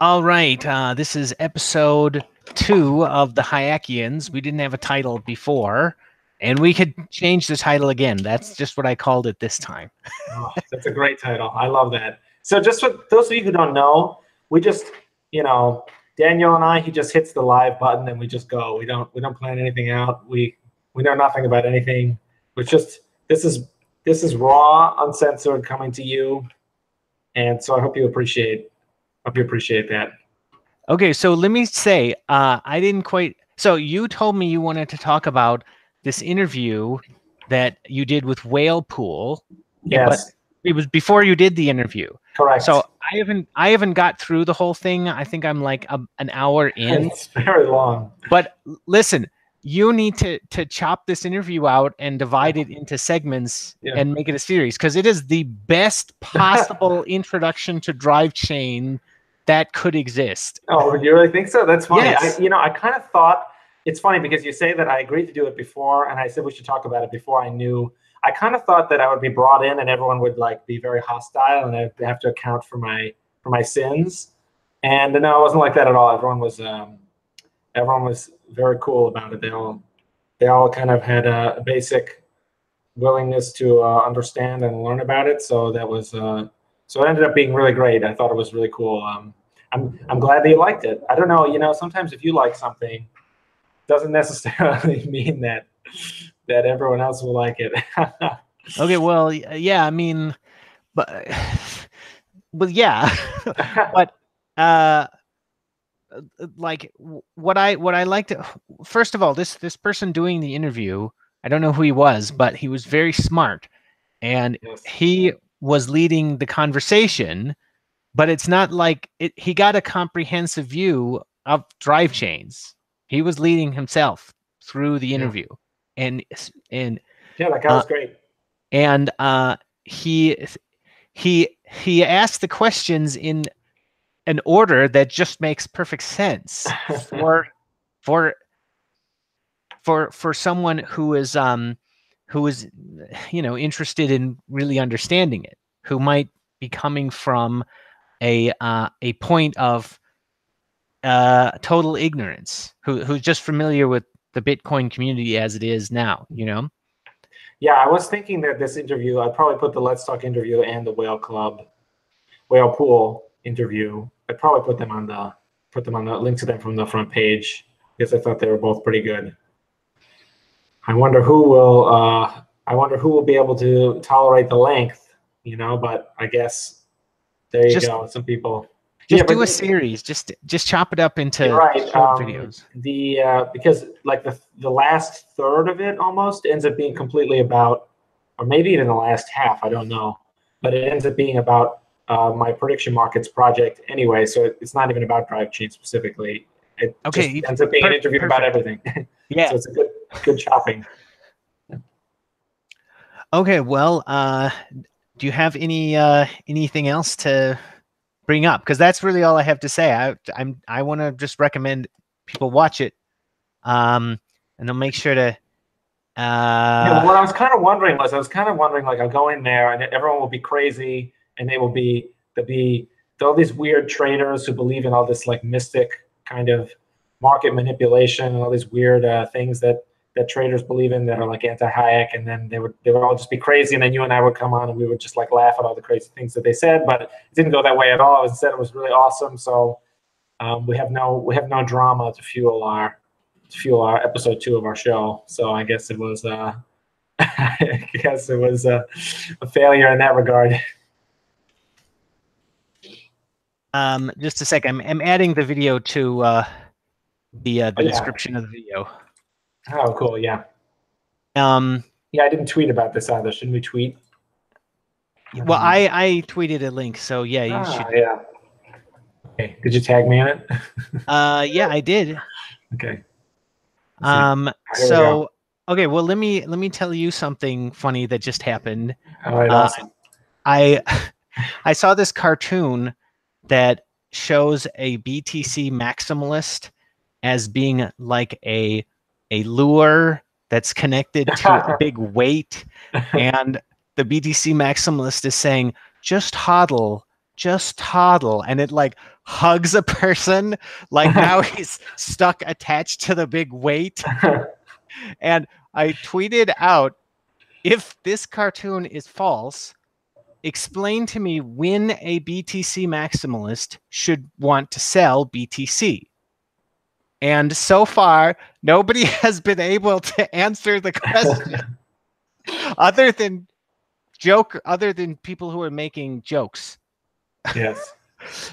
All right, this is episode 2 of the Hayekians. We didn't have a title before, and we could change the title again. That's just what I called it this time. Oh, that's a great title. I love that. So just for those of you who don't know, we just, Daniel and I, he just hits the live button and we just go. We don't plan anything out. We know nothing about anything. It's just this is raw, uncensored coming to you. And so I hope you appreciate that. Okay, so let me say, I didn't quite. So you told me you wanted to talk about this interview that you did with Whale Pool, but Yes, it was before you did the interview. correct. So I haven't got through the whole thing. I think I'm like an hour in. It's very long. But listen, you need to chop this interview out and divide it into segments and make it a series, because it is the best possible introduction to Drivechain that could exist. Oh, you really think so? That's funny. Yes. I kind of thought it's funny because you say that I agreed to do it before, and I said we should talk about it before I knew. I kind of thought that I would be brought in and everyone would like be very hostile and I'd have to account for my sins. And no, it wasn't like that at all. Everyone was very cool about it. They all kind of had a basic willingness to understand and learn about it. So so it ended up being really great. I thought it was really cool. I'm glad that you liked it. I don't know, sometimes if you like something, doesn't necessarily mean that everyone else will like it. Okay, well, yeah, I mean, but yeah, but like what I like to, first of all, this person doing the interview, I don't know who he was, but he was very smart, and Yes. he was leading the conversation, but it's not like he got a comprehensive view of drive chains. He was leading himself through the interview, and Yeah, that guy was great. And he asked the questions in an order that just makes perfect sense for someone who is interested in really understanding it, who might be coming from a point of total ignorance, who's just familiar with the Bitcoin community as it is now, Yeah, I was thinking that this interview, I'd probably put the Let's Talk interview and the Whale Pool interview. I'd probably put them on the link to them from the front page because I thought they were both pretty good. I wonder who will be able to tolerate the length, but I guess there you go. Some people just do a series. Just chop it up into short videos. Because like the last third of it almost ends up being completely about, or maybe even the last half, I don't know, but it ends up being about my prediction markets project anyway. So it's not even about Drivechain specifically. It just ends up being an interview about everything. Yeah. So it's a good chopping. Okay. Well, do you have anything else to bring up? Because that's really all I have to say. I want to just recommend people watch it, and they'll make sure to. Yeah, what I was kind of wondering like I'll go in there and everyone will be crazy and there'll be all these weird traders who believe in all this like mystic kind of market manipulation and all these weird things that traders believe in that are like anti-Hayek, and then they would all just be crazy, and then you and I would come on and we would just like laugh at all the crazy things that they said, but it didn't go that way at all. Instead, it was really awesome. So we have no drama to fuel our episode 2 of our show. So I guess it was a failure in that regard. Just a sec. I'm adding the video to the description of the video. Oh, cool. Yeah. Yeah, I didn't tweet about this either. Shouldn't we tweet? Well, I tweeted a link, so yeah, you should. Yeah. Okay. Did you tag me in it? Yeah, I did. Okay. So okay, well, let me tell you something funny that just happened. All right, awesome. I saw this cartoon that shows a BTC maximalist as being like a lure that's connected to a big weight, and the BTC maximalist is saying, just hodl just toddle, and it like hugs a person, like now he's stuck attached to the big weight. And I tweeted out, if this cartoon is false, explain to me when a BTC maximalist should want to sell BTC. And so far, nobody has been able to answer the question other than people who are making jokes. Yes.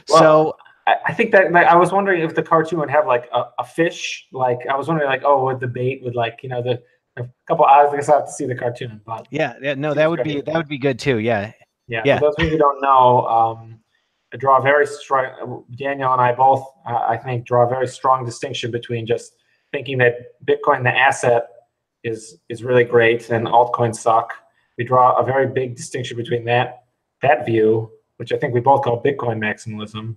Well, so I think that, like, I was wondering if the cartoon would have like a fish. Like, I was wondering, like, oh, would the bait would, like, a couple eyes. I guess I have to see the cartoon. But yeah, no, that would be good too. Yeah. For those of you who don't know, I draw a very strong. Daniel and I both, I think, draw a very strong distinction between just thinking that Bitcoin, the asset, is really great and altcoins suck. We draw a very big distinction between that view, which I think we both call Bitcoin maximalism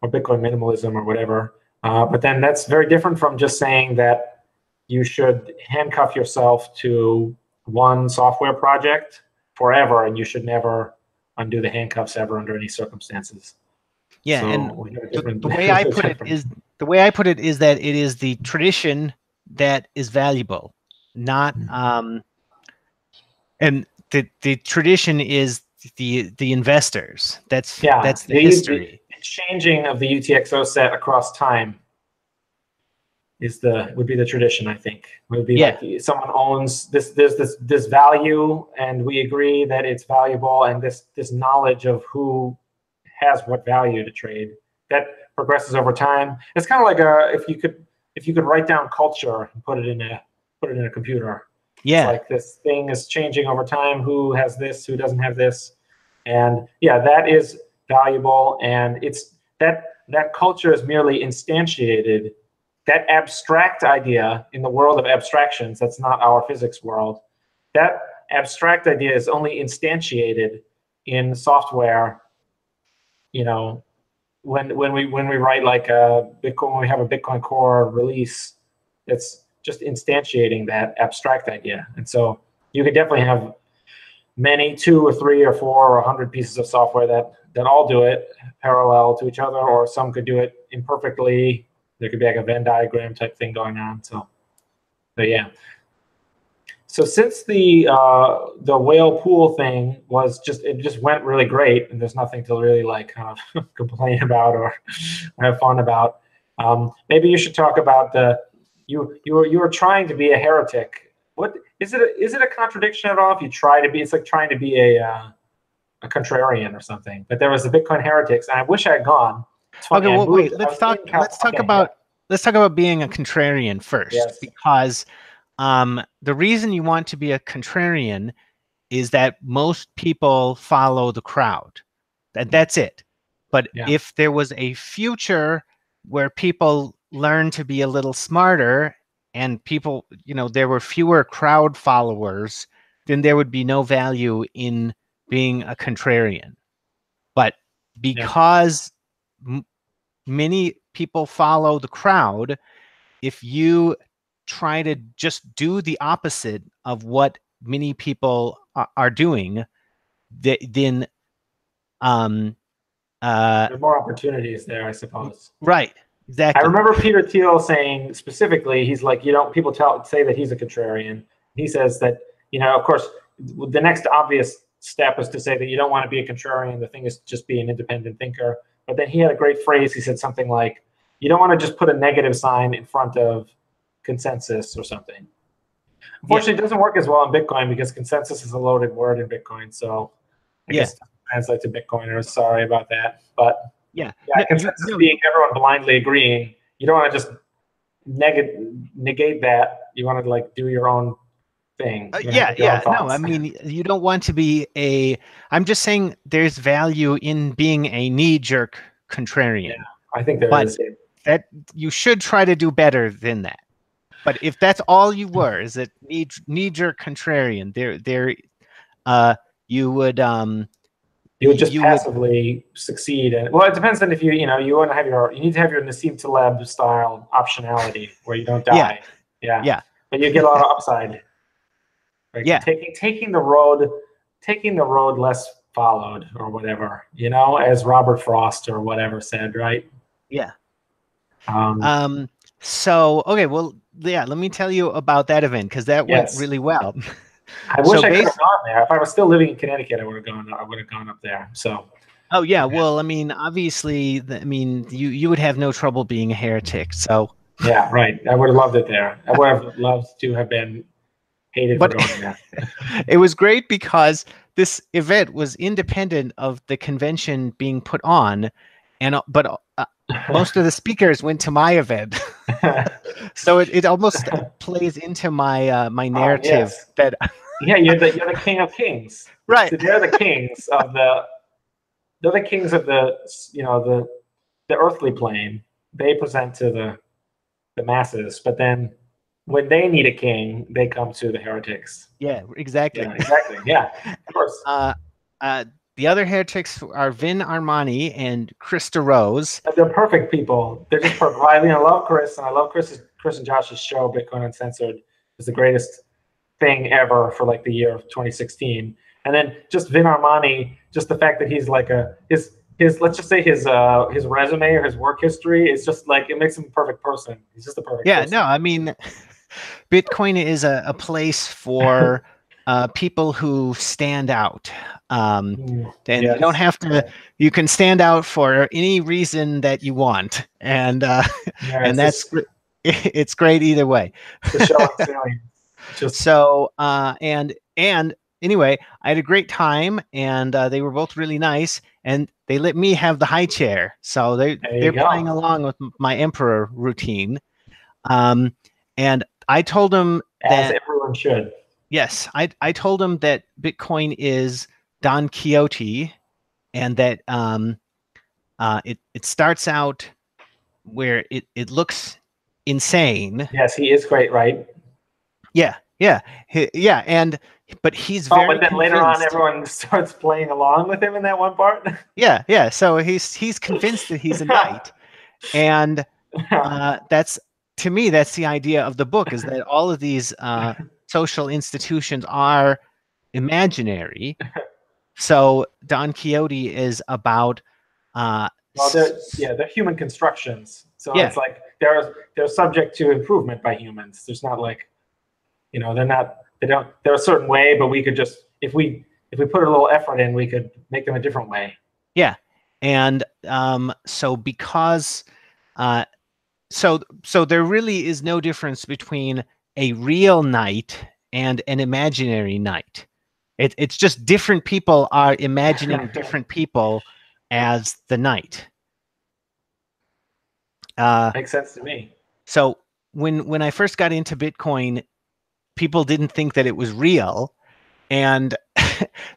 or Bitcoin minimalism or whatever. But then that's very different from just saying that you should handcuff yourself to one software project forever, and you should never undo the handcuffs ever under any circumstances. Yeah, so, and the way I put it is that it is the tradition that is valuable, not and the tradition is the investors. That's the history. The changing of the UTXO set across time would be the tradition. I think it would be like someone owns this. There's this value, and we agree that it's valuable, and this knowledge of who has what value to trade that progresses over time. It's kind of like if you could write down culture and put it in a computer. Yeah, it's like this thing is changing over time. Who has this? Who doesn't have this? And that is valuable, and it's that culture is merely instantiated. That abstract idea in the world of abstractions, that's not our physics world. That abstract idea is only instantiated in software. When we write like a Bitcoin, when we have a Bitcoin Core release, it's just instantiating that abstract idea. And so you could definitely have many 2 or 3 or 4 or 100 pieces of software that all do it parallel to each other, or some could do it imperfectly. There could be like a Venn diagram type thing going on. So yeah. So since the whale pool thing it just went really great, and there's nothing to really like kind of complain about or have fun about. Maybe you should talk about you were trying to be a heretic. What is it? Is it a contradiction at all if you try to be? It's like trying to be a contrarian or something. But there was the Bitcoin heretics, and I wish I had gone. Okay, well, wait. Let's talk about being a contrarian first, because the reason you want to be a contrarian is that most people follow the crowd. That's it. But if there was a future where people learn to be a little smarter and people, there were fewer crowd followers, then there would be no value in being a contrarian. But because many people follow the crowd, if you try to just do the opposite of what many people are doing, then there are more opportunities there, I suppose. Right. Exactly. I remember Peter Thiel saying specifically, he's like, people say that he's a contrarian. He says that, of course, the next obvious step is to say that you don't want to be a contrarian. The thing is just be an independent thinker. But then he had a great phrase. He said something like, you don't want to just put a negative sign in front of consensus or something. Unfortunately, it doesn't work as well in Bitcoin because consensus is a loaded word in Bitcoin. So I guess it doesn't translate to Bitcoiners. Sorry about that. But consensus being everyone blindly agreeing. You don't want to just negate that. You want to like do your own thing. No, I mean, you don't want to be I'm just saying there's value in being a knee-jerk contrarian. Yeah, I think there is. That you should try to do better than that. But if that's all you were, is a knee-jerk contrarian, you would just passively succeed. And well, it depends on if you want to have you need to have your Nassim Taleb style optionality where you don't die. Yeah. But you get a lot of upside. Right? Taking the road less followed or whatever, you know, as Robert Frost or whatever said, right? Yeah. Um, So, okay, well, yeah, let me tell you about that event because that went yes. really well. I wish I could have gone there. If I was still living in Connecticut, I would have gone. I would have gone up there. So. Oh yeah, well, I mean, obviously, I mean, you would have no trouble being a heretic. So. Yeah, right. I would have loved it there. I would have loved to have been hated for But going there. it was great because this event was independent of the convention being put on, and but most of the speakers went to my event. So it almost plays into my my narrative yes. that yeah, you're the king of kings. right. So they're the kings of the you know the earthly plane. They present to the masses, but then when they need a king, they come to the heretics. Yeah, exactly. Yeah, exactly. Yeah, of course. The other heretics are Vin Armani and Krista Rose. They're perfect people. They're just perfect. I love Chris, and I love Chris and Josh's show, Bitcoin Uncensored. Is the greatest thing ever for like the year of 2016. And then just Vin Armani, just the fact that he's like his let's just say his resume or his work history is just like it makes him a perfect person. He's just a perfect person. No, I mean, Bitcoin is a place for people who stand out. And yes. You don't have to, you can stand out for any reason that you want. And and it's great either way. So, and anyway, I had a great time, and they were both really nice, and they let me have the high chair. So they're playing along with my emperor routine. And I told them that, as everyone should. Yes, I told them that Bitcoin is Don Quixote, and that it starts out where it looks insane. Yes, he is great, right? Yeah, and but he's very. But then convinced. Later on, everyone starts playing along with him in that one part. Yeah. So he's convinced that he's a knight, and that's, to me, that's the idea of the book, is that all of these social institutions are imaginary. So Don Quixote is about they're human constructions. So it's like they're subject to improvement by humans. There's not like, you know, they're a certain way, but we could just, if we put a little effort in, we could make them a different way. Yeah. And so because so there really is no difference between a real knight and an imaginary knight. It's just different people are imagining different people as the knight. Makes sense to me. So when I first got into Bitcoin, people didn't think that it was real, and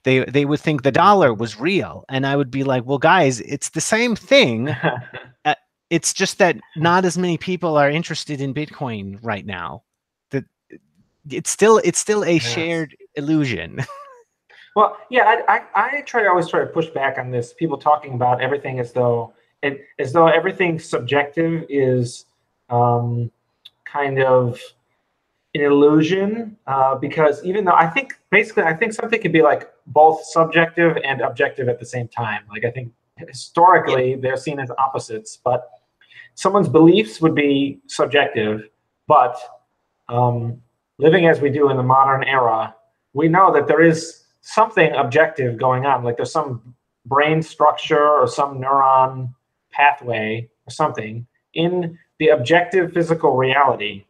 they would think the dollar was real, and I would be like, well, guys, it's the same thing. It's just that not as many people are interested in Bitcoin right now. That it's still a shared illusion. Well, yeah, I always try to push back on this. People talking about everything as though everything subjective is kind of an illusion, because even though I think something can be like both subjective and objective at the same time. Like I think historically they're seen as opposites, but someone's beliefs would be subjective, but living as we do in the modern era, we know that there is something objective going on. Like there's some brain structure or some neuron pathway or something in the objective physical reality.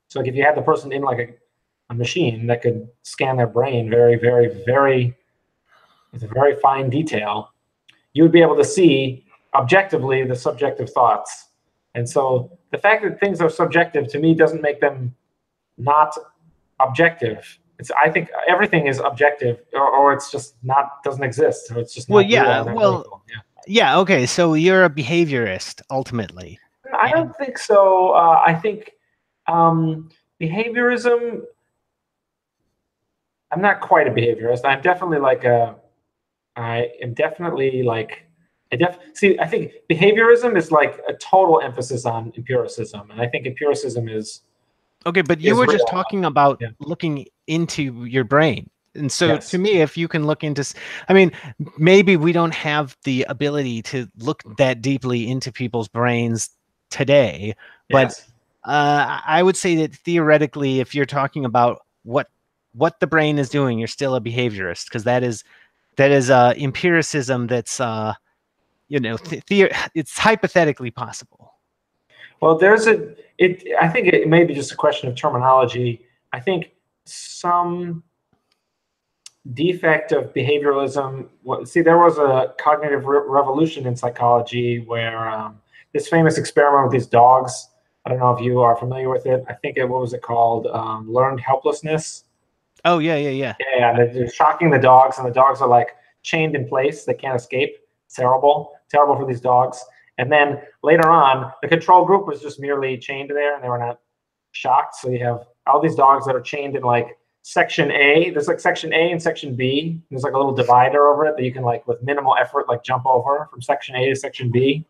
So like if you had the person in like a machine that could scan their brain very, very, very, with a very fine detail, you would be able to see objectively the subjective thoughts. And so the fact that things are subjective to me doesn't make them not objective. I think everything is objective, or it's just doesn't exist, or it's just not real. Yeah, okay, so you're a behaviorist ultimately. I don't think so. I think behaviorism, I'm not quite a behaviorist. I'm definitely like I think behaviorism is like a total emphasis on empiricism, and I think empiricism is okay. But you were just talking about looking into your brain. And so Yes. to me, if you can look into, I mean, maybe we don't have the ability to look that deeply into people's brains today, but Yes. I would say that theoretically, if you're talking about what the brain is doing, you're still a behaviorist, because that is empiricism that's it's hypothetically possible. Well, I think it may be just a question of terminology. I think some defect of behavioralism. See, there was a cognitive revolution in psychology where this famous experiment with these dogs. I don't know if you are familiar with it. I think what was it called? Learned helplessness. Oh yeah. Yeah, they're shocking the dogs, and the dogs are like chained in place. They can't escape. It's terrible, terrible for these dogs. And then later on, the control group was just merely chained there, and they were not shocked. So you have all these dogs that are chained in like section A. There's like section A and section B. There's like a little divider over it that you can like with minimal effort like jump over from section A to section B.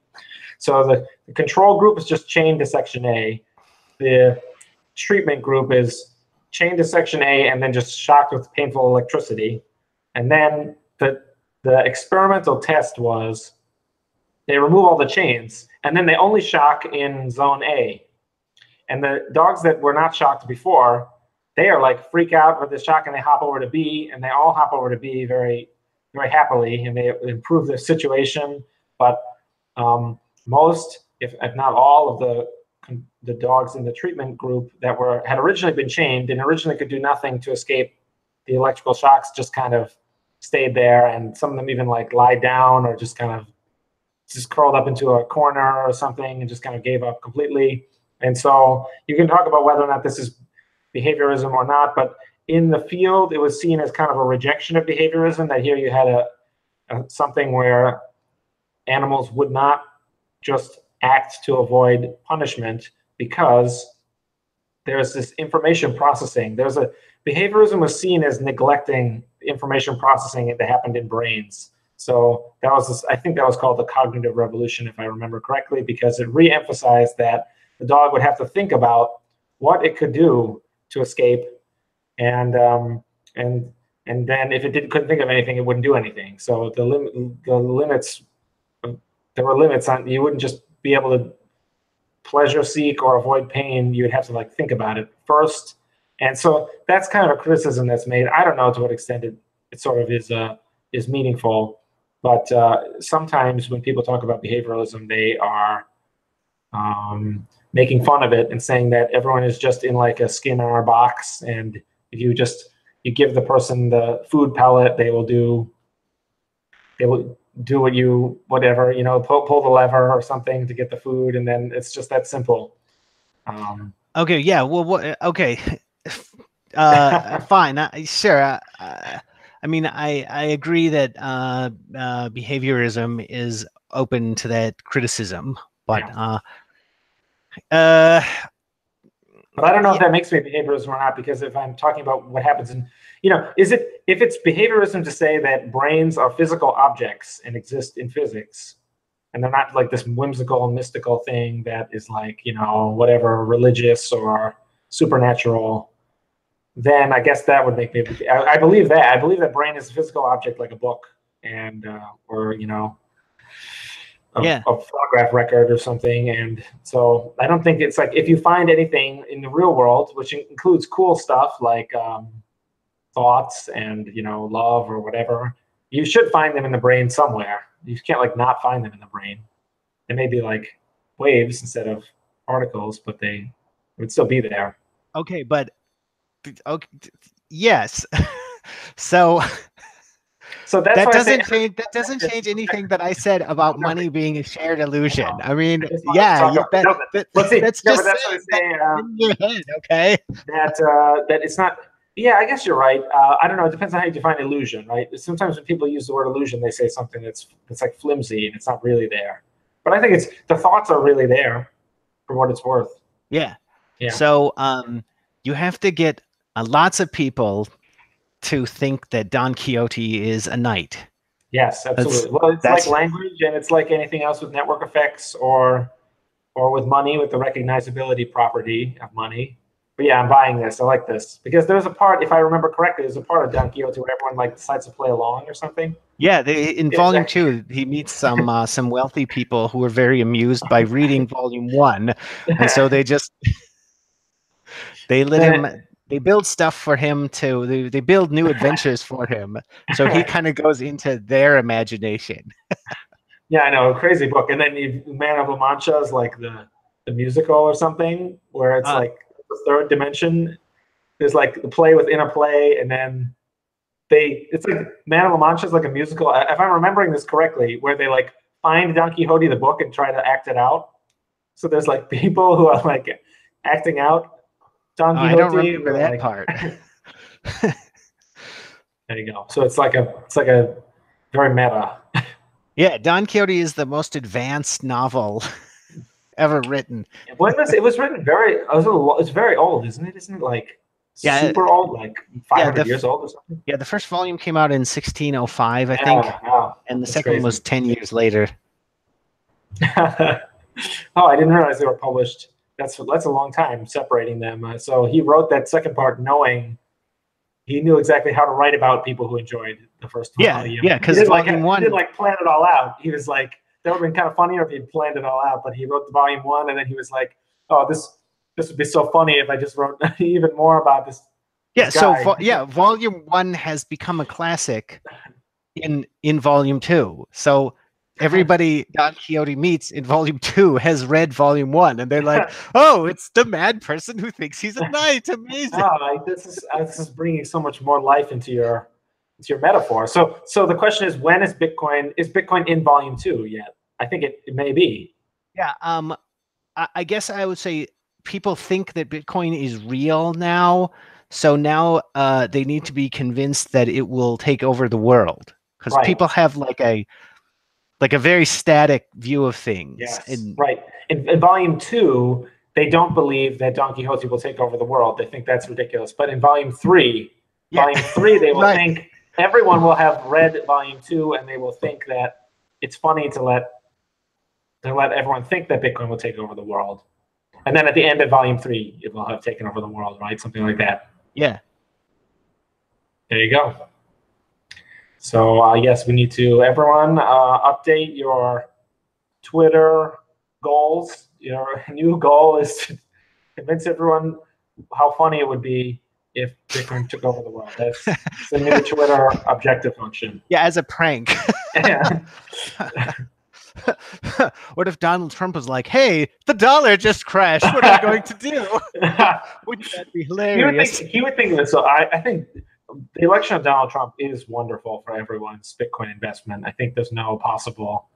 So the control group is just chained to section A. The treatment group is chained to section A and then just shocked with painful electricity. And then the experimental test was they remove all the chains and then they only shock in zone A. And the dogs that were not shocked before, they are like freak out with the shock and they hop over to B, and they all hop over to B very, very happily, and they improve their situation. But most, if not all, of the dogs in the treatment group that had originally been chained and originally could do nothing to escape the electrical shocks just kind of stayed there, and some of them even like lied down or just kind of just curled up into a corner or something and just kind of gave up completely. And so you can talk about whether or not this is behaviorism or not, but in the field, it was seen as kind of a rejection of behaviorism, that here you had something where animals would not just act to avoid punishment because there's this information processing. Behaviorism was seen as neglecting information processing that happened in brains. So I think that was called the cognitive revolution, if I remember correctly, because it re-emphasized that the dog would have to think about what it could do to escape, and then if it couldn't think of anything, it wouldn't do anything. So there were limits on, you wouldn't just be able to pleasure seek or avoid pain. You would have to like think about it first. And so that's kind of a criticism that's made. I don't know to what extent it sort of is meaningful, but sometimes when people talk about behavioralism, they are making fun of it and saying that everyone is just in like a skin on our box, and if you give the person the food pellet, they will do whatever, pull the lever or something to get the food, and then it's just that simple. Okay, yeah, well, okay, fine, sure. I mean, I agree that behaviorism is open to that criticism, but yeah. But I don't know if that makes me behaviorism or not, because if I'm talking about what happens in, if it's behaviorism to say that brains are physical objects and exist in physics, and they're not like this whimsical and mystical thing that is like, whatever, religious or supernatural, then I guess that would make me, I believe that. I believe that brain is a physical object like a book, and or a photograph record or something. And so I don't think it's like, if you find anything in the real world, which includes cool stuff like thoughts and love or whatever, you should find them in the brain somewhere. You can't like not find them in the brain. They may be like waves instead of particles, but they would still be there. Okay, but okay, yes. So that doesn't change anything that I said about money being a shared illusion. I mean, yeah, that's just in your head, okay? That it's not. Yeah, I guess you're right. I don't know. It depends on how you define illusion, right? Sometimes when people use the word illusion, they say something that's like flimsy and it's not really there. But I think the thoughts are really there for what it's worth. Yeah. So you have to get lots of people to think that Don Quixote is a knight. Yes, absolutely. Well, it's like language, and it's like anything else with network effects or with money, with the recognizability property of money. But yeah, I'm buying this. I like this because there's a part, if I remember correctly, there's a part of Don Quixote where everyone like decides to play along or something. Yeah, in volume 2, he meets some wealthy people who are very amused by reading volume 1, and so they let him. They build stuff for him to. They build new adventures for him, so he kind of goes into their imagination. Yeah, I know, a crazy book. And then Man of La Mancha is like the musical or something, where it's like the third dimension. There's like the play within a play, and then it's like Man of La Mancha is like a musical. If I'm remembering this correctly, where they like find Don Quixote the book and try to act it out. So there's like people who are like acting out Don Quixote. I don't remember that part. There you go. So it's like a very meta. Yeah, Don Quixote is the most advanced novel ever written. It was written it's very old, isn't it? Isn't it like super old, like 500 years old or something? Yeah, the first volume came out in 1605, I think, and the second one was 10 years later. Oh, I didn't realize they were published. That's a long time separating them. So he wrote that second part knowing he knew exactly how to write about people who enjoyed the first volume. Yeah, because volume 1 he didn't like plan it all out. He was like, that would have been kind of funnier if he'd planned it all out. But he wrote the volume 1, and then he was like, "Oh, this would be so funny if I just wrote even more about this." Yeah, so volume 1 has become a classic in volume 2. So everybody Don Quixote meets in volume 2 has read volume 1, and they're like, "Oh, it's the mad person who thinks he's a knight." Amazing. This is bringing so much more life into your metaphor. So the question is, when is Bitcoin in volume 2 yet? I think it may be. Yeah. I guess I would say people think that Bitcoin is real now. So now they need to be convinced that it will take over the world, because people have like a very static view of things. Yes, right. In volume 2, they don't believe that Don Quixote will take over the world. They think that's ridiculous. But in volume 3, they will think everyone will have read volume 2, and they will think that it's funny to let everyone think that Bitcoin will take over the world. And then at the end of volume 3, it will have taken over the world, right? Something like that. Yeah. There you go. So yes, we need to, everyone, update your Twitter goals. Your new goal is to convince everyone how funny it would be if Bitcoin took over the world. That's the new Twitter objective function. Yeah, as a prank. Yeah. What if Donald Trump was like, "Hey, the dollar just crashed. What are we going to do?" Wouldn't that be hilarious? He would think of it. So I think the election of Donald Trump is wonderful for everyone's Bitcoin investment. I think there's no possible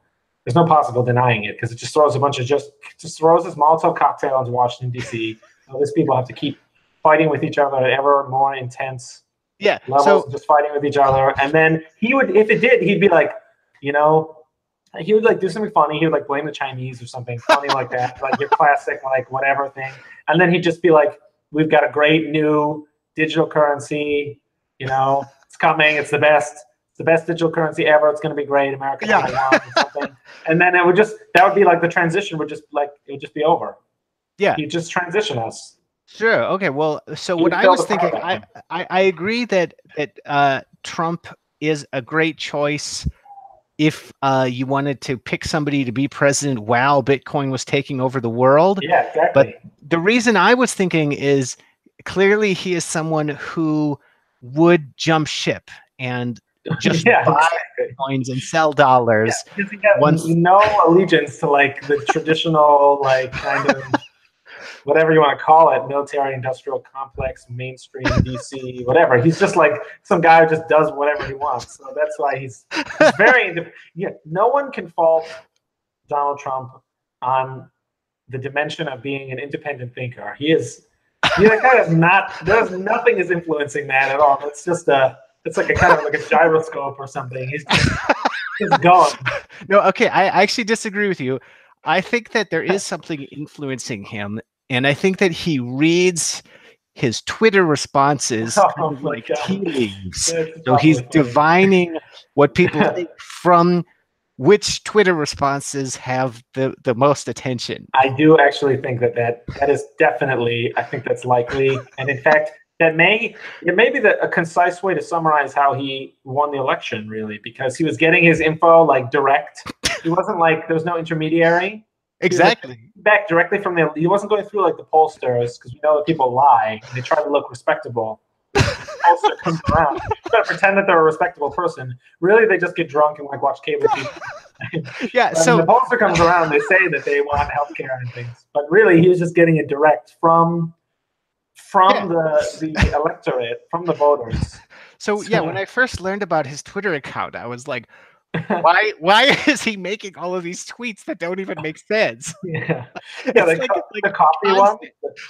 denying it, because it just throws just throws this Molotov cocktail into Washington, D.C. All these people have to keep fighting with each other at ever more intense levels, just fighting with each other. And then if it did, he'd be like, he would like do something funny. He would like blame the Chinese or something funny like that, like your classic like whatever thing. And then he'd just be like, "We've got a great new digital currency. It's coming. It's the best digital currency ever. It's going to be great. America or something." And then that would be like the transition would just be over. Yeah, he'd just transition us. Sure. Okay. Well, so what I was thinking, I agree that Trump is a great choice if you wanted to pick somebody to be president while Bitcoin was taking over the world. Yeah, exactly. But the reason I was thinking is clearly he is someone who would jump ship and just buy Bitcoins and sell dollars. Yeah, he has no allegiance to like the traditional like kind of whatever you want to call it, military industrial complex, mainstream DC, whatever. He's just like some guy who just does whatever he wants. So that's why he's very no one can fault Donald Trump on the dimension of being an independent thinker. That guy is not, nothing is influencing that at all. It's like a kind of like a gyroscope or something. He's going. No, okay, I actually disagree with you. I think that there is something influencing him, and I think that he reads his Twitter responses like tea leaves. So he's divining what people think from which Twitter responses have the most attention. I do actually think that is definitely, I think that's likely. And in fact, it may be a concise way to summarize how he won the election, really, because he was getting his info like direct. He wasn't like, there was no intermediary. Exactly. Back directly from he wasn't going through like the pollsters, because we know that people lie and they try to look respectable. Pollster comes around, try to pretend that they're a respectable person. Really, they just get drunk and like watch cable TV. Yeah. So the pollster comes around, they say that they want healthcare and things, but really he was just getting it direct from the electorate, from the voters. So yeah, when I first learned about his Twitter account, I was like, why is he making all of these tweets that don't even make sense? Yeah, it's like the coffee one,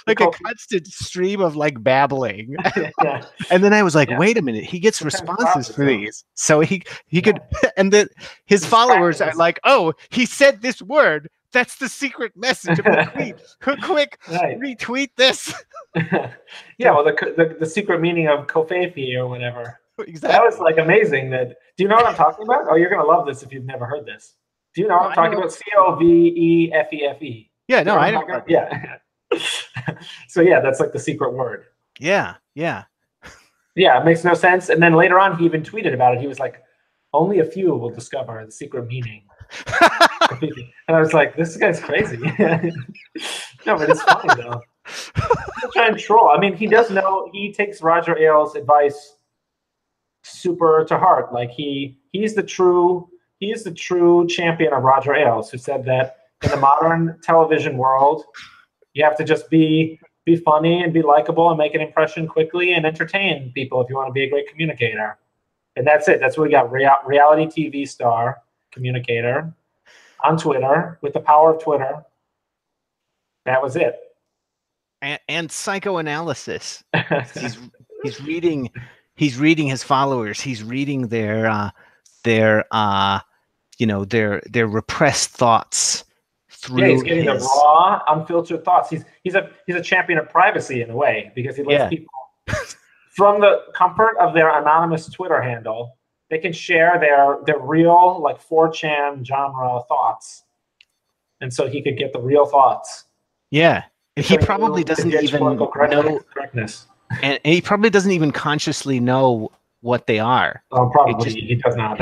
like a constant stream of like babbling. Yeah. And then I was like, wait a minute, he gets responses for these, so he could, and then his followers are like, oh, he said this word. That's the secret message of the tweet. Quick, retweet this. Yeah, well, the secret meaning of Covfefe or whatever. Exactly. That was like amazing. Do you know what I'm talking about? Oh, you're gonna love this if you've never heard this. Do you know what I'm talking about? Covefefe. Yeah, no, I don't. Yeah. So yeah, that's like the secret word. Yeah. It makes no sense. And then later on, he even tweeted about it. He was like, "Only a few will discover the secret meaning." And I was like, "This guy's crazy." No, but it's funny though. He'll try and troll. I mean, he does know. He takes Roger Ailes' advice super to heart. Like he's the true champion of Roger Ailes, who said that in the modern television world, you have to just be funny and be likable and make an impression quickly and entertain people if you want to be a great communicator. And that's it. That's what we got. Reality TV star communicator on Twitter with the power of Twitter. That was it. And psychoanalysis. He's reading his followers. He's reading their repressed thoughts through. Yeah, he's getting the raw, unfiltered thoughts. He's a champion of privacy in a way, because he lets people, from the comfort of their anonymous Twitter handle, they can share their real, like 4chan genre thoughts, and so he could get the real thoughts. Yeah, he probably doesn't even know correctness. And he probably doesn't even consciously know what they are. Oh, probably he does not.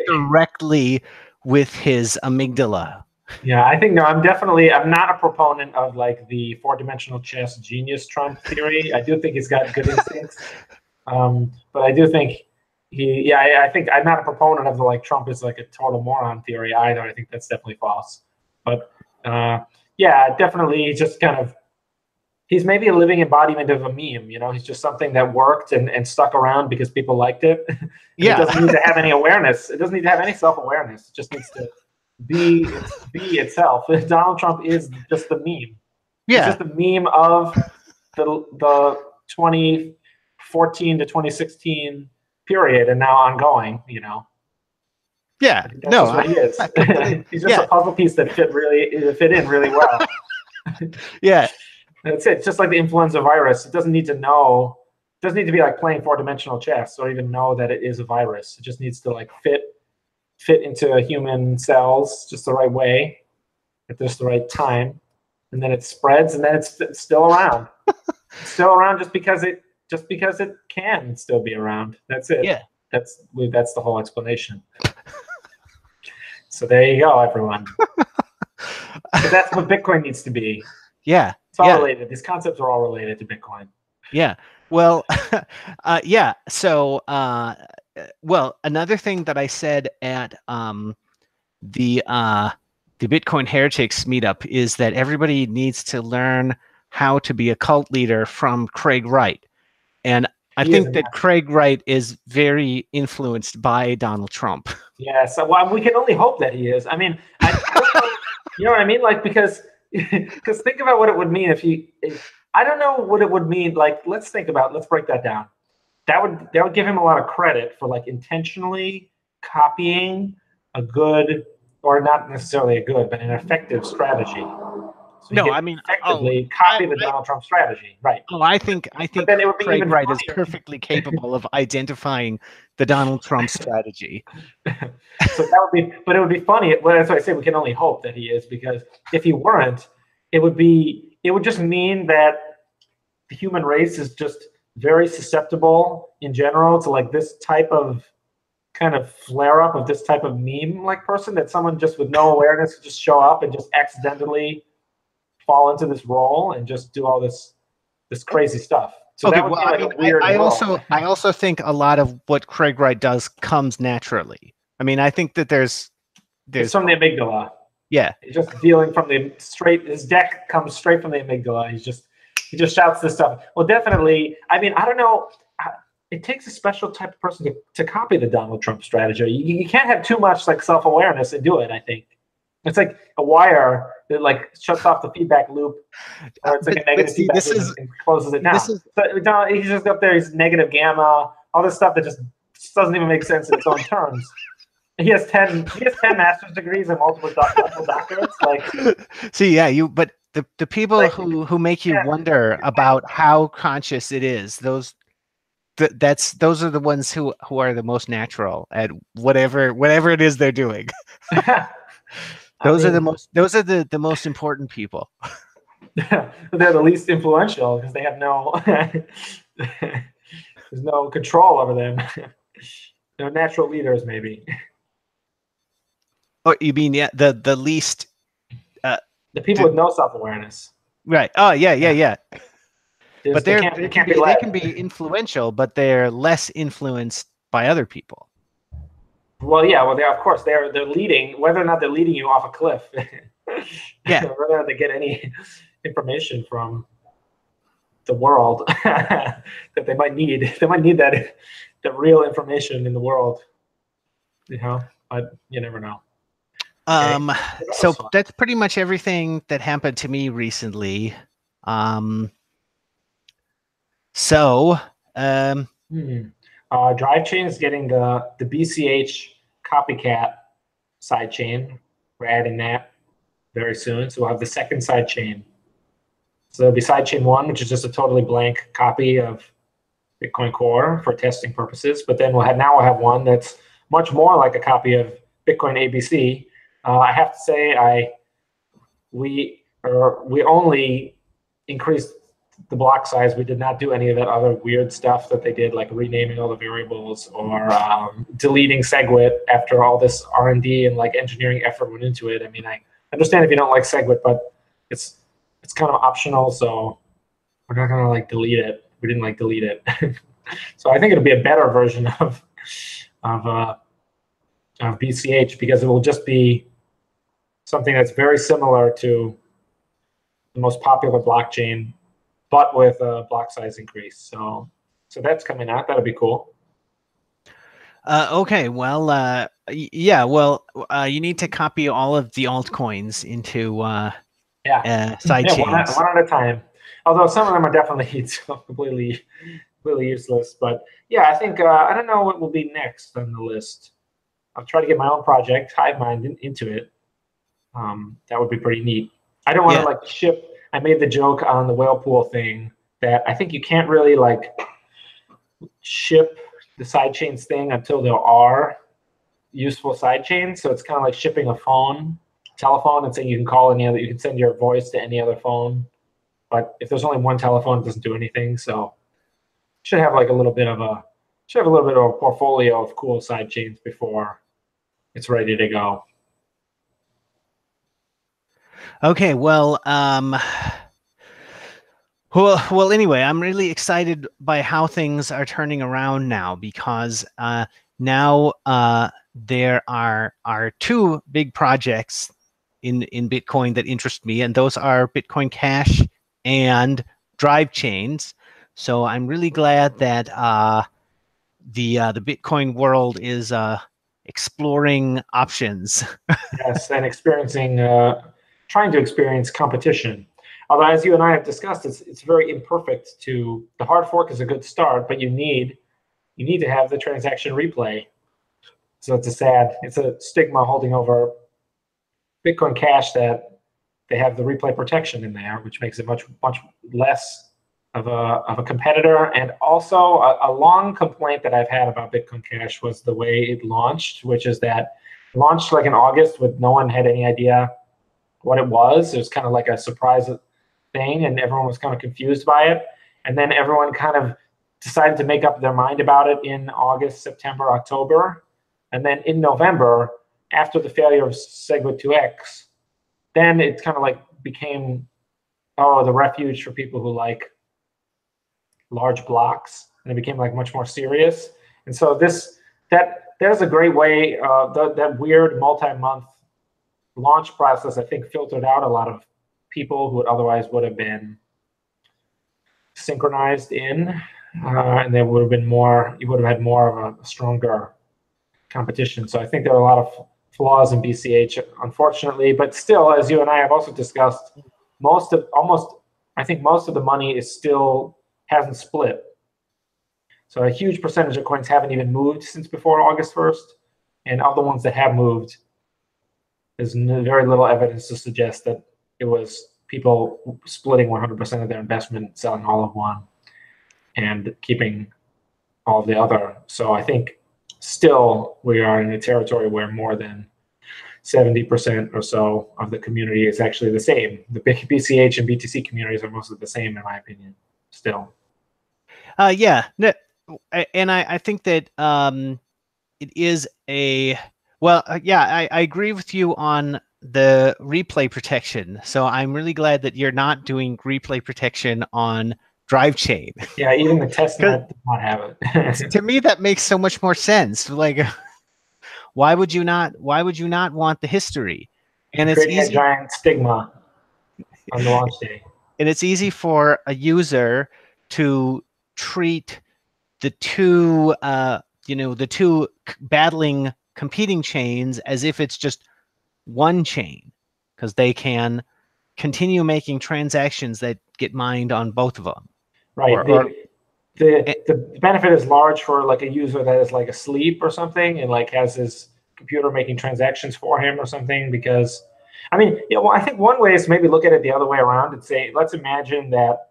Directly with his amygdala. Yeah, I think no. I'm not a proponent of like the 4-dimensional chess genius Trump theory. I do think he's got good instincts, but I do think I think I'm not a proponent of the like Trump is like a total moron theory either. I think that's definitely false. But definitely just kind of. He's maybe a living embodiment of a meme, He's just something that worked and stuck around because people liked it. Yeah. It doesn't need to have any awareness. It doesn't need to have any self-awareness. It just needs to be itself. Donald Trump is just the meme. Yeah. It's just a meme of the 2014 to 2016 period and now ongoing, Yeah. That's what he is. He's just a puzzle piece that fit in really well. Yeah. That's it. It's just like the influenza virus. It doesn't need to be like playing 4-dimensional chess or even know that it is a virus. It just needs to like fit into human cells just the right way at just the right time, and then it spreads, and then it's still around. Still around just because it can still be around. That's it. Yeah. That's the whole explanation. So there you go, everyone. But that's what Bitcoin needs to be. Yeah. It's all related. These concepts are all related to Bitcoin. Yeah. Well, yeah. So, another thing that I said at the Bitcoin Heretics meetup is that everybody needs to learn how to be a cult leader from Craig Wright. And I think that Craig Wright is very influenced by Donald Trump. Yeah. So we can only hope that he is. I mean, you know what I mean? Like, because think about what it would mean I don't know what it would mean. Like, let's break that down. That would give him a lot of credit for like intentionally copying a good, or not necessarily a good, but an effective strategy. So he No, could I mean, effectively copy the Donald Trump strategy, right? I think But then it would be Craig even Wright is funnier. perfectly capable of identifying the Donald Trump strategy. So that would be, but it would be funny. Well, that's why I say we can only hope that he is, because if he weren't, it would just mean that the human race is just very susceptible in general to like this type of kind of flare up of this type of meme like person, that someone just with no awareness could just show up and just accidentally fall into this role and just do all this crazy stuff. So Okay, that would well, be like I mean, a weird world. I also think a lot of what Craig Wright does comes naturally. I mean, I think that It's from the amygdala. yeah. He's just dealing from the straight. His deck comes straight from the amygdala. He just shouts this stuff. Well, definitely. I mean, I don't know. It takes a special type of person to copy the Donald Trump strategy. You can't have too much like self-awareness and do it. I think it's like a wire that like shuts off the feedback loop, or it's like a negative feedback loop and closes it down. So he's just up there. He's negative gamma, all this stuff that just doesn't even make sense in its own terms. He has 10 master's degrees and multiple doctorates. Like, see, yeah, but the people like, who make you wonder about how conscious it is, those are the ones who are the most natural at whatever it is they're doing. Those are the most important people. They're the least influential because they have no there's no control over them. They're natural leaders, maybe. Oh, you mean the least the people with no self-awareness. Right. Oh, yeah. But they can be influential, but they're less influenced by other people. Well, yeah. Well, of course they're leading. Whether or not they're leading you off a cliff, yeah. Whether or not they get any information from the world that they might need. They might need that real information in the world. You know, but you never know. Okay. So that's pretty much everything that happened to me recently. Drivechain is getting the BCH copycat sidechain. We're adding that very soon. So we'll have the second sidechain. So there'll be sidechain 1, which is just a totally blank copy of Bitcoin Core for testing purposes. But then we'll have one that's much more like a copy of Bitcoin ABC. I have to say, we only increased the block size. We did not do any of that other weird stuff that they did, like renaming all the variables or deleting SegWit after all this R&D and like engineering effort went into it. I mean, I understand if you don't like SegWit, but it's kind of optional, so we're not gonna like delete it. We didn't like delete it, so I think it'll be a better version of BCH because it will just be something that's very similar to the most popular blockchain, but with a block size increase. So that's coming out. That'll be cool. Okay. Well, yeah. Well, you need to copy all of the altcoins into sidechains. One at a time. Although some of them are definitely completely useless. But yeah, I think I don't know what will be next on the list. I'll try to get my own project, HiveMind, into it. That would be pretty neat. I don't want to like ship. I made the joke on the whale pool thing that I think you can't really like ship the sidechains thing until there are useful sidechains. So it's kind of like shipping a telephone, and saying you can call any other, you can send your voice to any other phone. But if there's only one telephone, it doesn't do anything. So should have like a little bit of a portfolio of cool sidechains before it's ready to go. Okay, well, anyway, I'm really excited by how things are turning around now because now there are two big projects in Bitcoin that interest me, and those are Bitcoin Cash and Drivechains. So I'm really glad that the Bitcoin world is exploring options. Yes, and trying to experience competition. Although, as you and I have discussed, it's very imperfect. The hard fork is a good start, but you need to have the transaction replay. So it's a stigma holding over Bitcoin Cash that they have the replay protection in there, which makes it much less of a competitor. And also a long complaint that I've had about Bitcoin Cash was the way it launched, which is that it launched like in August with no one had any idea what it was. It was kind of like a surprise thing, and everyone was kind of confused by it. And then everyone kind of decided to make up their mind about it in August, September, October. And then in November, after the failure of Segwit 2x, then it kind of like became, the refuge for people who like large blocks, and it became like much more serious. And so there's a great way, that weird multi-month launch process, I think, filtered out a lot of people who otherwise would have been synchronized in, and there would have been more, you would have had more of a stronger competition. So I think there are a lot of flaws in BCH, unfortunately, but still, as you and I have also discussed, I think most of the money is still hasn't split. So a huge percentage of coins haven't even moved since before August 1st. And of the ones that have moved, there's very little evidence to suggest that it was people splitting 100% of their investment, selling all of one, and keeping all of the other. So I think still we are in a territory where more than 70% or so of the community is actually the same. The BCH and BTC communities are mostly the same, in my opinion, still. Yeah. And I think that it is I agree with you on the replay protection. So I'm really glad that you're not doing replay protection on Drivechain. Yeah, even the testnet does not have it. To me, that makes so much more sense. Like, why would you not want the history? And it's easy, a giant stigma on the launch day. And it's easy for a user to treat the two battling competing chains as if it's just one chain, because they can continue making transactions that get mined on both of them. Right. The benefit is large for like a user that is like asleep or something, and like has his computer making transactions for him or something. Because, I mean, I think one way is to maybe look at it the other way around and say, let's imagine that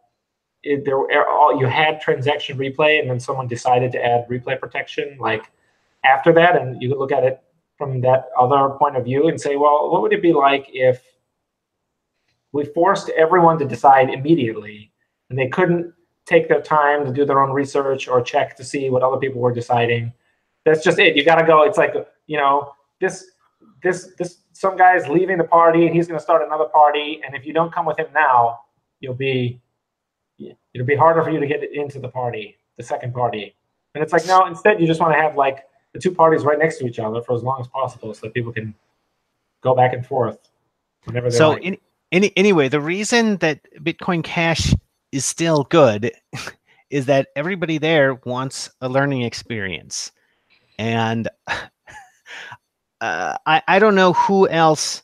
you had transaction replay, and then someone decided to add replay protection like after that, and you could look at it from that other point of view and say, well, what would it be like if we forced everyone to decide immediately, and they couldn't take their time to do their own research or check to see what other people were deciding? That's just it. You got to go. It's like, this some guy's leaving the party, and he's going to start another party, and if you don't come with him now, it'll be harder for you to get into the party, the second party. And it's like, no, instead you just want to have like the two parties right next to each other for as long as possible, so that people can go back and forth whenever they like. Anyway, the reason that Bitcoin Cash is still good is that everybody there wants a learning experience. And I don't know who else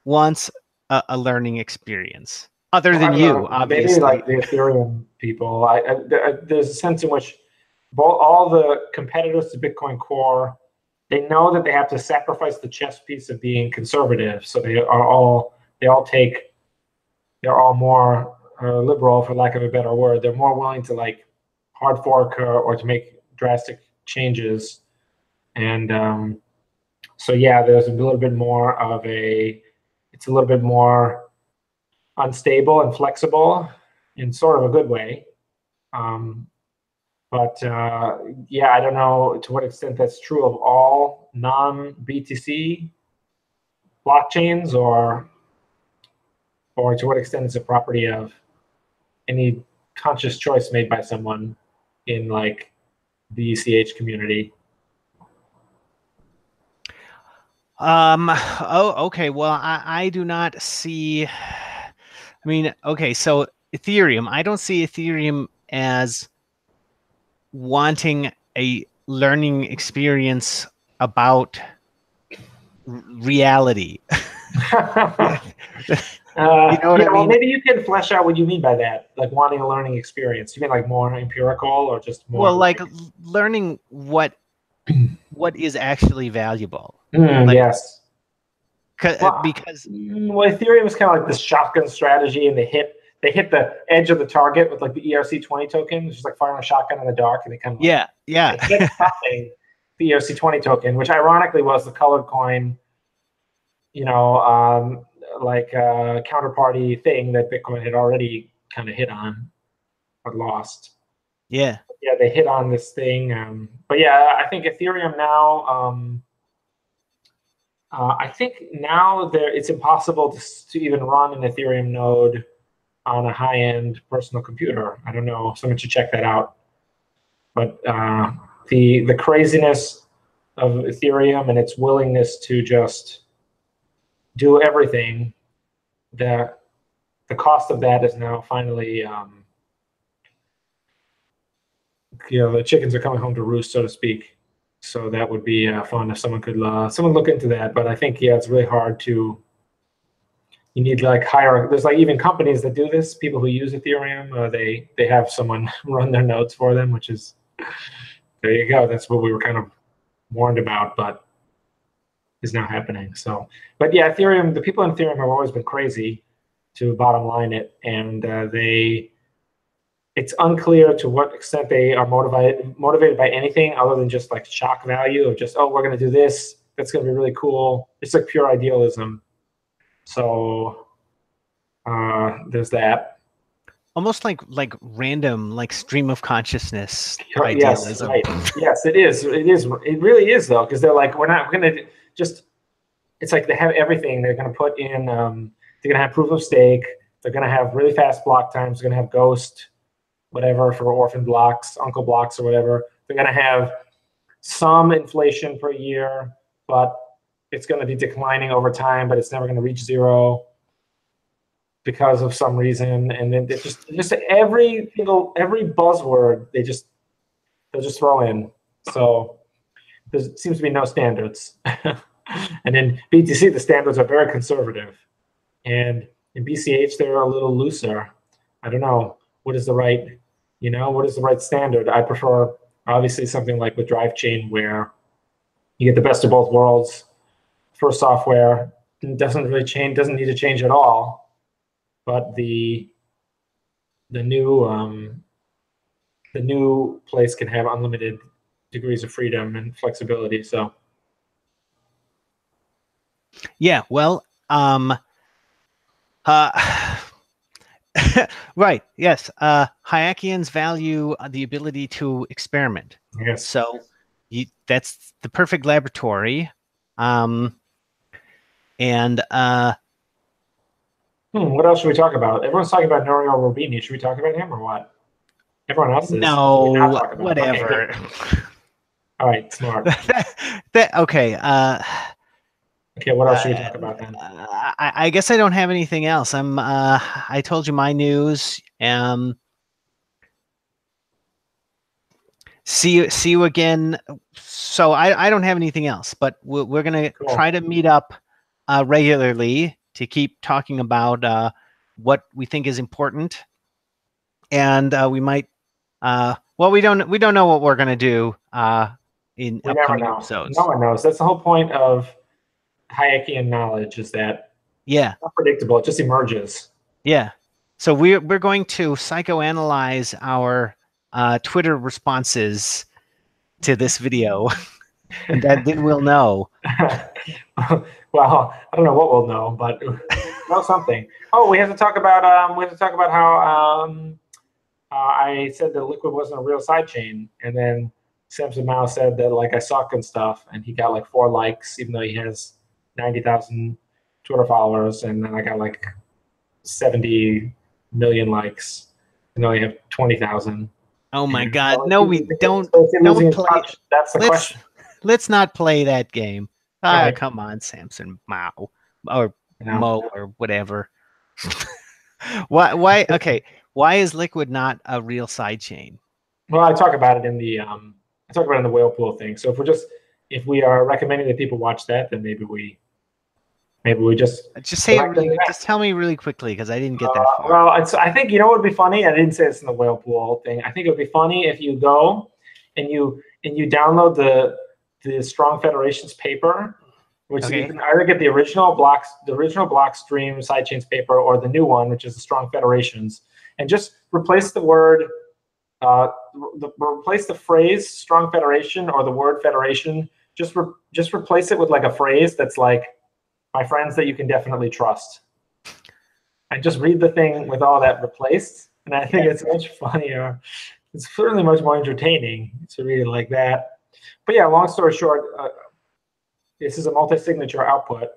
wants a learning experience other than you, obviously. Maybe like the Ethereum people. There's a sense in which all the competitors to Bitcoin Core, they know that they have to sacrifice the chess piece of being conservative. So they're all more liberal, for lack of a better word. They're more willing to like hard fork or to make drastic changes. And so yeah, there's a little bit more of it's a little bit more unstable and flexible in sort of a good way. But yeah, I don't know to what extent that's true of all non-BTC blockchains, or to what extent it's a property of any conscious choice made by someone in like the ECH community. Okay. Well, I do not see. I mean, okay. So Ethereum, I don't see Ethereum as wanting a learning experience about reality. Maybe you can flesh out what you mean by that, like wanting a learning experience. You mean like more empirical, or just more? Well, like learning what is actually valuable. Yes. because Ethereum is kind of like this shotgun strategy, and they hit the edge of the target with like the ERC20 token, which is like firing a shotgun in the dark, and they kind of They hit something, the ERC20 token, which ironically was the colored coin, counterparty thing that Bitcoin had already kind of hit on but lost. Yeah, they hit on this thing. But yeah, I think Ethereum now. I think now it's impossible to even run an Ethereum node on a high-end personal computer. I don't know. Someone should check that out. But the craziness of Ethereum and its willingness to just do everything, the cost of that is now finally, the chickens are coming home to roost, so to speak. So that would be fun if someone could look into that. But I think it's really hard to. You need like hire. There's like even companies that do this. People who use Ethereum, they have someone run their nodes for them, which is there you go. That's what we were kind of warned about, but is now happening. So, but yeah, Ethereum. The people in Ethereum have always been crazy to bottom line it, and it's unclear to what extent they are motivated by anything other than just like shock value of just, we're going to do this. That's going to be really cool. It's like pure idealism. So there's that. Almost like random, like stream of consciousness Yes, idealism. right. Yes, it is. It is. It really is though, because they're like, we're going to just. It's like they have everything. They're going to put in. They're going to have proof of stake. They're going to have really fast block times. They're going to have ghost. Whatever for orphan blocks, uncle blocks, or whatever. They're going to have some inflation per year, but it's going to be declining over time, but it's never going to reach zero because of some reason. And then just every buzzword they'll just throw in. So there seems to be no standards. And in BTC, the standards are very conservative, and in BCH they're a little looser. I don't know. What is the right standard? I prefer obviously something like with Drivechain where you get the best of both worlds for software. It doesn't really change, doesn't need to change at all. But the new place can have unlimited degrees of freedom and flexibility. So yeah, well, right. Yes. Hayekians value the ability to experiment. yes. So that's the perfect laboratory. And what else should we talk about? Everyone's talking about Nouriel Roubini. Should we talk about him or what? Everyone else is. No, whatever. Okay, all right, smart. Okay. Okay, what else should we talk about then? I guess I don't have anything else. I told you my news. See you again. So I don't have anything else, but we're gonna try to meet up regularly to keep talking about what we think is important, and we might. Well, we don't know what we're gonna do in upcoming episodes. No one knows. That's the whole point of Hayekian knowledge, is that it's not predictable. It just emerges. Yeah. So we're going to psychoanalyze our Twitter responses to this video, and then we'll know. Well, I don't know what we'll know, but we'll know something. Oh, we have to talk about how I said that Liquid wasn't a real sidechain, and then Samson Mao said that like I suck and stuff, and he got like 4 likes, even though he has 90,000 Twitter followers, and then I got like 70 million likes, and I only have 20,000. Oh my God! No, we don't play. That's the question. Let's not play that game. Right. Come on, Samson Mao or Mo or whatever. Why? Okay. Why is Liquid not a real sidechain? Well, I talk about it in the whale pool thing. So if we are recommending that people watch that, then maybe we just say it just tell me really quickly, because I didn't get that far. Well, I think what would be funny. I didn't say this in the whale pool thing. I think it would be funny if you go and you download the Strong Federation's paper which Okay. you can either get the original Blockstream sidechains paper or the new one, which is the Strong Federations, and just replace the word, replace the phrase Strong Federation or the word Federation. Just replace it with like a phrase that's like, my friends that you can definitely trust. And just read the thing with all that replaced. And I think it's much funnier. It's certainly much more entertaining to read it like that. But yeah, long story short, this is a multi-signature output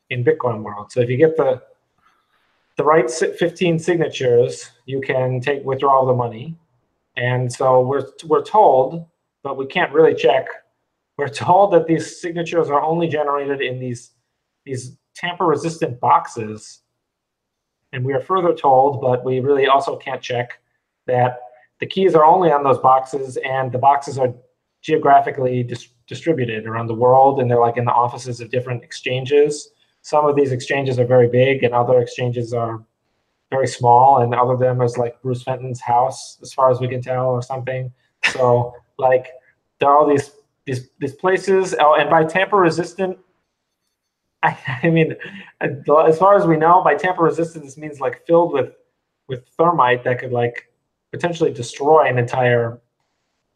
in Bitcoin world. So if you get the right 15 signatures, you can withdraw all the money. And so we're told, but we can't really check. We're told that these signatures are only generated in these tamper-resistant boxes. And we are further told, but we really also can't check, that the keys are only on those boxes, and the boxes are geographically distributed around the world, and they're like in the offices of different exchanges. Some of these exchanges are very big, and other exchanges are very small, and other of them is like Bruce Fenton's house, as far as we can tell, or something. So like there are all these places, and by tamper-resistant, I mean, as far as we know, by tamper-resistant, this means like filled with thermite that could like potentially destroy an entire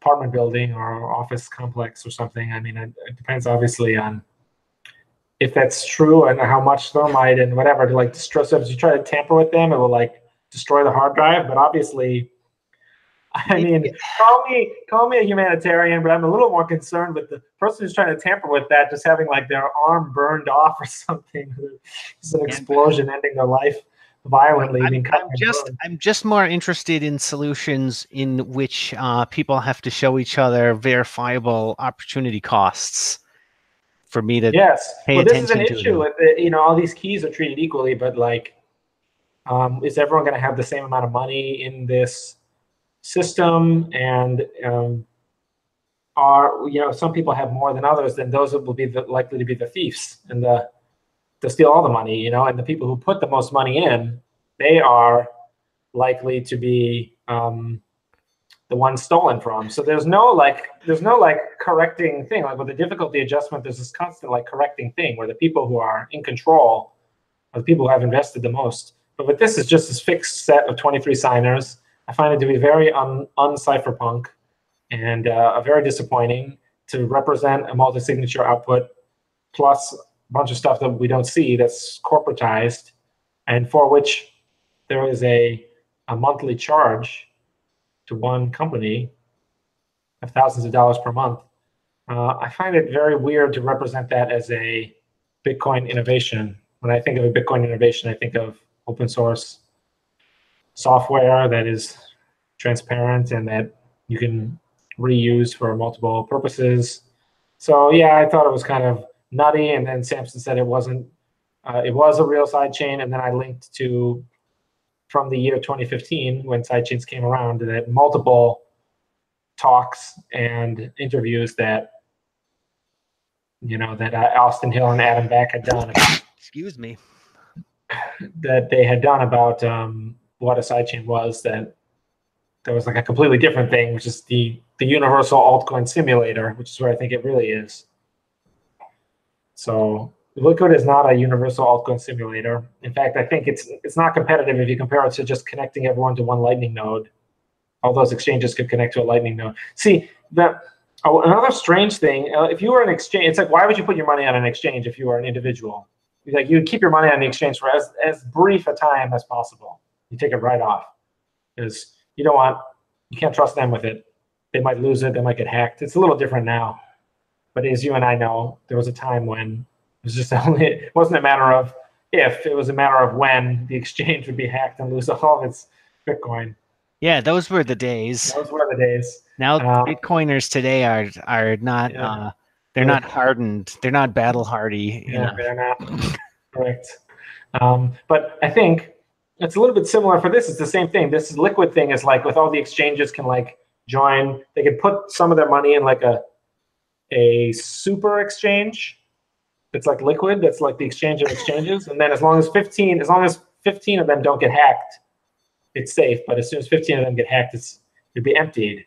apartment building or office complex or something. I mean, it depends obviously on if that's true and how much thermite and whatever to like destroy. So if you try to tamper with them, it will like destroy the hard drive. But obviously, I mean, call me a humanitarian, but I'm a little more concerned with the person who's trying to tamper with that, just having like their arm burned off or something. Just an explosion ending their life violently. I'm just more interested in solutions in which people have to show each other verifiable opportunity costs for me to pay attention to. This is an issue with it. You know, all these keys are treated equally, but like, is everyone going to have the same amount of money in this system? And some people have more than others, then those will be likely to be the thieves and to steal all the money, you know. And the people who put the most money in, they are likely to be the ones stolen from. So there's no correcting thing. Like with the difficulty adjustment, there's this constant like correcting thing where the people who are in control are the people who have invested the most. But with this, is just this fixed set of 23 signers. I find it to be very un-cypherpunk and very disappointing to represent a multi-signature output plus a bunch of stuff that we don't see that's corporatized, and for which there is a monthly charge to one company of thousands of dollars per month. I find it very weird to represent that as a Bitcoin innovation. When I think of a Bitcoin innovation, I think of open source software that is transparent and that you can reuse for multiple purposes. So yeah, I thought it was kind of nutty. And then Samson said it wasn't. It was a real sidechain, and then I linked to from the year 2015 when sidechains came around that multiple talks and interviews that Austin Hill and Adam Back had done. Excuse me. That they had done about what a sidechain was. That there was like a completely different thing, which is the universal altcoin simulator, which is where I think it really is. So Liquid is not a universal altcoin simulator. In fact, I think it's not competitive if you compare it to just connecting everyone to one Lightning node. All those exchanges could connect to a Lightning node. See, another strange thing, if you were an exchange, it's like, why would you put your money on an exchange if you were an individual? Like, you would keep your money on the exchange for as brief a time as possible. You take it right off because you can't trust them with it. They might lose it. They might get hacked. It's a little different now. But as you and I know, there was a time when it wasn't a matter of if, it was a matter of when the exchange would be hacked and lose all of its Bitcoin. Yeah, those were the days. Those were the days. Now Bitcoiners today are not they're not hardened. They're not battle hardy. Yeah, they're not. Correct. But I think it's a little bit similar for this. It's the same thing. This Liquid thing is like with all the exchanges can like join. They can put some of their money in like a super exchange. It's like Liquid. That's like the exchange of exchanges. And then as long as 15 of them don't get hacked, it's safe. But as soon as 15 of them get hacked, it'd be emptied.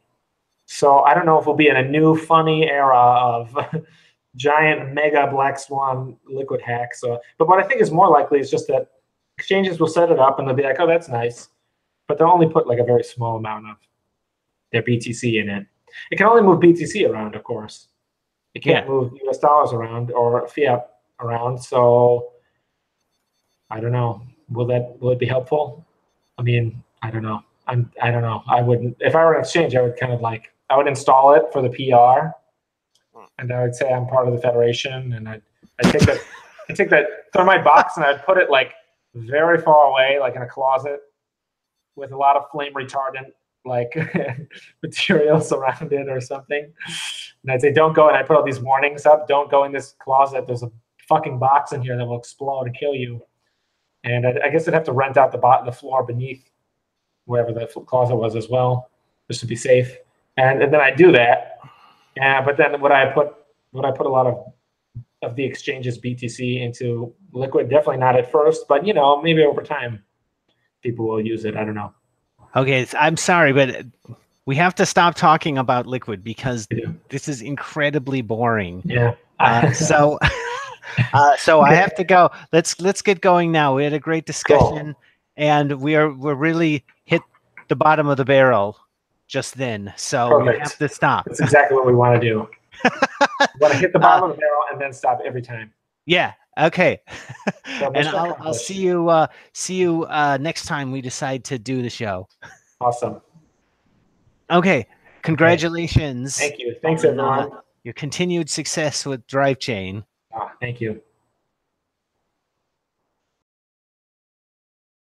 So I don't know if we'll be in a new funny era of giant mega black swan liquid hack. So, but what I think is more likely is just that exchanges will set it up and they'll be like, oh, that's nice, but they'll only put like a very small amount of their BTC in it. It can only move BTC around, of course. It can't move US dollars around or fiat around. So I don't know. Will it be helpful? I mean, I don't know. I don't know. I wouldn't, if I were an exchange, I would kind of like, I would install it for the PR, and I would say I'm part of the federation, and I'd take that thermite box and I'd put it like very far away, like in a closet with a lot of flame retardant like materials around it or something. And I'd say, don't go. And I put all these warnings up. Don't go in this closet. There's a fucking box in here that will explode and kill you. And I guess I'd have to rent out the floor beneath wherever the closet was as well, just to be safe. And then I do that. But then would I put a lot of the exchange's BTC into liquid? Definitely not at first, but maybe over time people will use it. I don't know. Okay, I'm sorry, but we have to stop talking about liquid because this is incredibly boring. Yeah. So I have to go. Let's get going now. We had a great discussion, and we're really hit the bottom of the barrel just then. So Perfect. we have to stop. That's exactly what we want to do. We want to hit the bottom of the barrel and then stop every time. Yeah. Okay. So and I'll see you next time we decide to do the show. Awesome. Okay. Congratulations. Thank you. Thanks, everyone. Your continued success with Drivechain. Thank you.